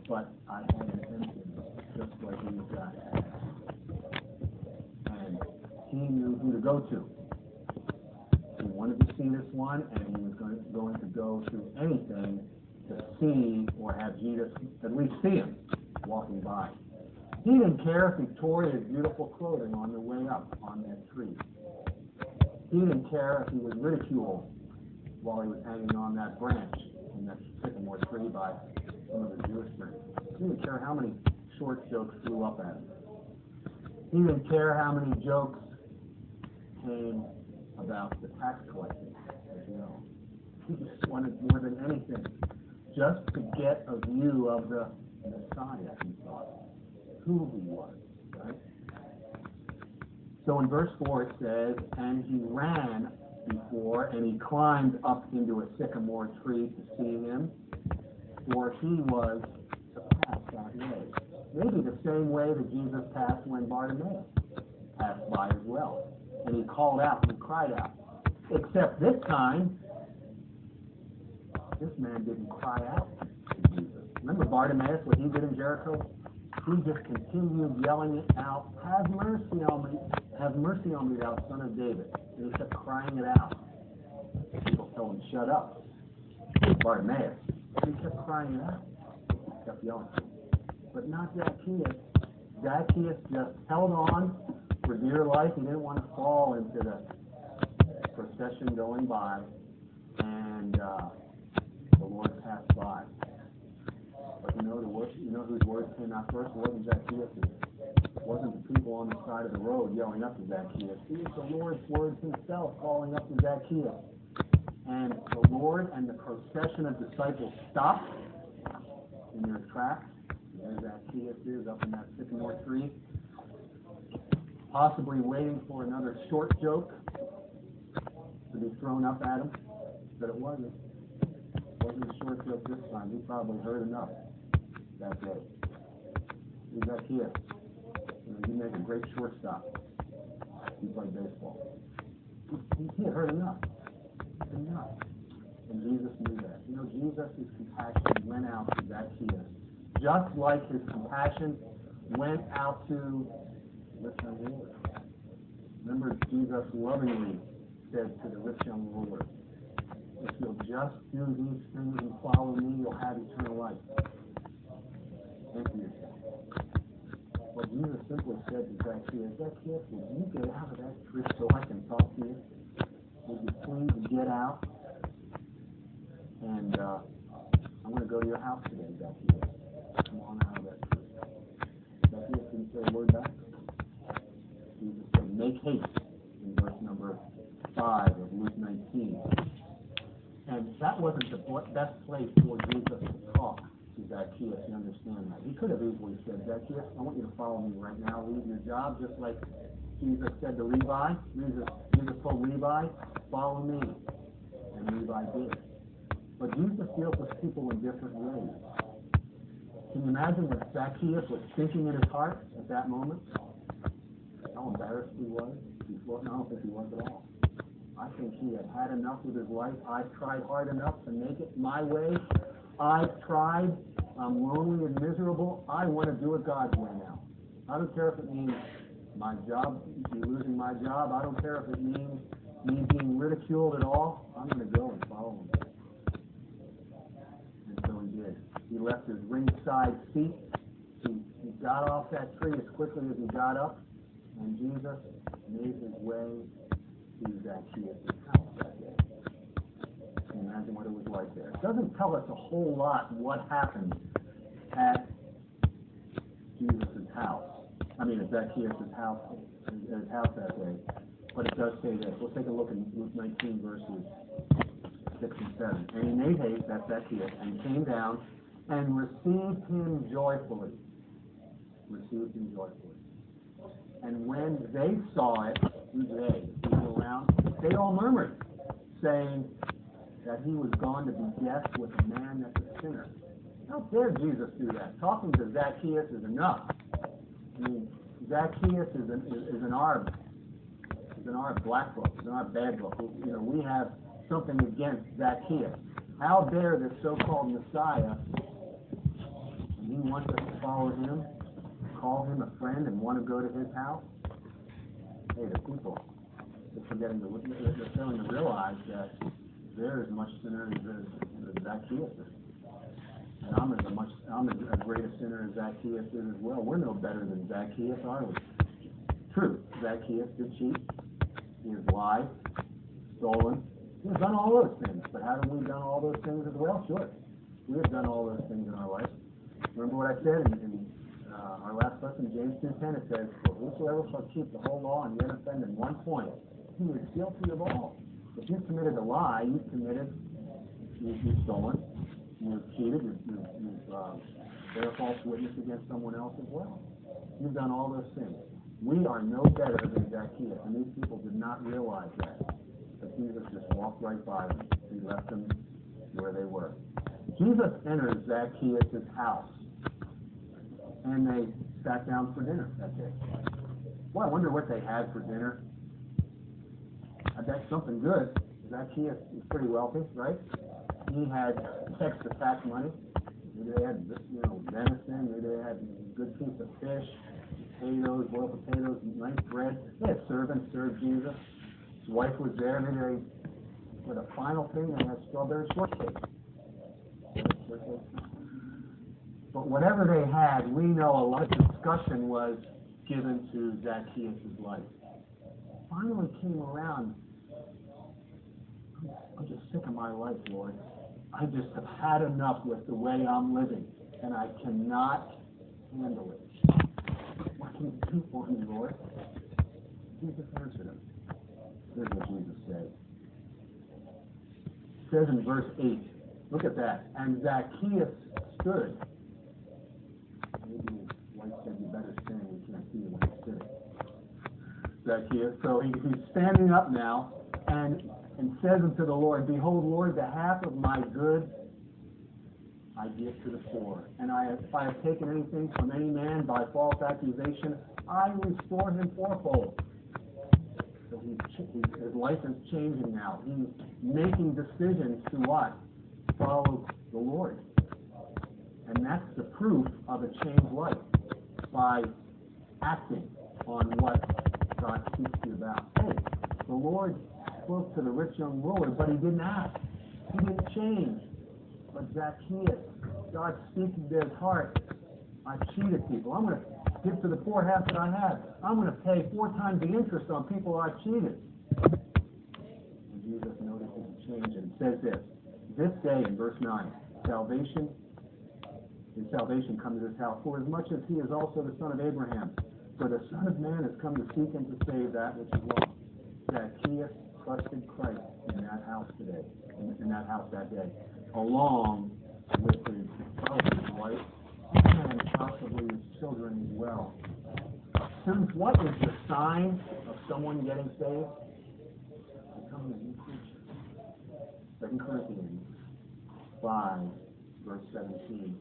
but I had an emptiness, just like these guys had. And he knew who to go to. He wanted to see this one, and he was going to go through anything to see or have Jesus at least see him walking by. He didn't care if he tore his beautiful clothing on the way up on that tree. He didn't care if he was ridiculed while he was hanging on that branch in that sycamore tree by some of the Jewish friends. He didn't care how many short jokes flew up at him. He didn't care how many jokes came about the tax collector, as you know. He just wanted more than anything just to get a view of the Messiah, he thought, who he was, right? So in verse 4 it says, and he ran before, and he climbed up into a sycamore tree to see him, for he was to pass that way. Maybe the same way that Jesus passed when Bartimaeus passed by as well. And he called out and cried out. Except this time, this man didn't cry out to Jesus. Remember Bartimaeus, what he did in Jericho? He just continued yelling it out, have mercy on me, thou son of David. And he kept crying it out. People told him, shut up. Bartimaeus. He kept crying it out. He kept yelling. But not Zacchaeus. Zacchaeus just held on for dear life. He didn't want to fall into the procession going by. And the Lord passed by. But you know whose words came out first? It wasn't Zacchaeus. It wasn't the people on the side of the road yelling up to Zacchaeus. It was the Lord's words himself calling up to Zacchaeus. And the Lord and the procession of disciples stopped in their tracks. There Zacchaeus is up in that sycamore tree, possibly waiting for another short joke to be thrown up at him. But it wasn't. It wasn't a short joke this time. He probably heard enough that day. Zacchaeus, you make a great shortstop. You play baseball. He had heard enough. Enough. And Jesus knew that. You know, Jesus' compassion went out to Zacchaeus, just like his compassion went out to the rich young ruler. Remember, Jesus lovingly said to the rich young ruler, if you'll just do these things and follow me, you'll have eternal life. Empty yourself. Well, Jesus simply said to Zacchaeus, Zacchaeus, will you get out of that tree so I can talk to you? Would you please get out? And I'm going to go to your house today, Zacchaeus. Come on out of that tree. Zacchaeus didn't say a word back. Jesus said, make haste, in verse number 5 of Luke 19. And that wasn't the best place for Jesus to talk to Zacchaeus. You understand that? He could have easily said, Zacchaeus, I want you to follow me right now. Leave your job, just like Jesus said to Levi. Jesus told Levi, follow me. And Levi did. But Jesus deals with people in different ways. Can you imagine what Zacchaeus was thinking in his heart at that moment? How embarrassed he was? No, I don't think he was at all. I think he had had enough with his life. I've tried hard enough to make it my way. I've tried. I'm lonely and miserable. I want to do it God's way now. I don't care if it means my job, me losing my job. I don't care if it means me being ridiculed at all. I'm going to go and follow him. And so he did. He left his ringside seat. He got off that tree as quickly as he got up. And Jesus made his way to Zacchaeus' house that day. Can you imagine what it was like there? It doesn't tell us a whole lot what happened at Jesus' house. At Zacchaeus' house, his house that day. But it does say this. We'll take a look in Luke 19, verses 6 and 7. And he made haste, that's Zacchaeus, and came down and received him joyfully. Received him joyfully. And when they saw it, who's they? People around, they all murmured, saying that he was gone to be guest with a man that's a sinner. How dare Jesus do that? Talking to Zacchaeus is enough. Zacchaeus is in our black book, is in our bad book. We have something against Zacchaeus. How dare this so-called Messiah, and he wants us to follow him, call him a friend, and want to go to his house? Hey, the people, they're failing to realize that they're as much sinners as Zacchaeus is. And I'm as great a sinner as Zacchaeus is as well. We're no better than Zacchaeus, are we? True, Zacchaeus did cheat. He has lied, stolen. He has done all those things. But haven't we done all those things as well? Sure. We have done all those things in our life. Remember what I said in our last lesson, James 2:10, it says, "For whosoever shall keep the whole law and yet offend in one point, he is guilty of all." If you've committed a lie, you've stolen, you've cheated, you've bear false witness against someone else as well. You've done all those things. We are no better than Zacchaeus, and these people did not realize that. But Jesus just walked right by them. He left them where they were. Jesus enters Zacchaeus' house, and they sat down for dinner that day. Well, I wonder what they had for dinner. I bet something good. Zacchaeus is pretty wealthy, right? He had extra fat money. Maybe they had, venison. Maybe they had a good piece of fish, potatoes, boiled potatoes, nice bread. They had servants serve Jesus. His wife was there. Maybe they, for the final thing, they had strawberry shortcake. But whatever they had, we know a lot of discussion was given to Zacchaeus' life. Finally came around. I'm just sick of my life, Lord. I just have had enough with the way I'm living, and I cannot handle it. What can you do for me, Lord? Jesus answered him. Here's what Jesus said. It says in verse 8, look at that. And Zacchaeus stood. Maybe his wife said, you better stand. We can't see you when you're sitting. Zacchaeus. So he's standing up now and says unto the Lord, Behold, Lord, the half of my goods I give to the poor. And if I have taken anything from any man by false accusation, I restore him fourfold. So his life is changing now. He's making decisions to what? Follow the Lord. And that's the proof of a changed life, by acting on what God speaks to you about. Hey, the Lord spoke to the rich young ruler, but he didn't act. He didn't change. But Zacchaeus, God speaking to his heart, I cheated people. I'm going to give to the poor half that I have. I'm going to pay 4 times the interest on people I've cheated. And Jesus notices the change and says this day in verse 9, salvation comes to his house, for as much as he is also the son of Abraham. For the Son of Man has come to seek and to save that which is lost. Zacchaeus trusted Christ in that house today, in that house that day, along with his wife and possibly his children as well. Students, what is the sign of someone getting saved? Becoming a new creature. 2 Corinthians 5, verse 17.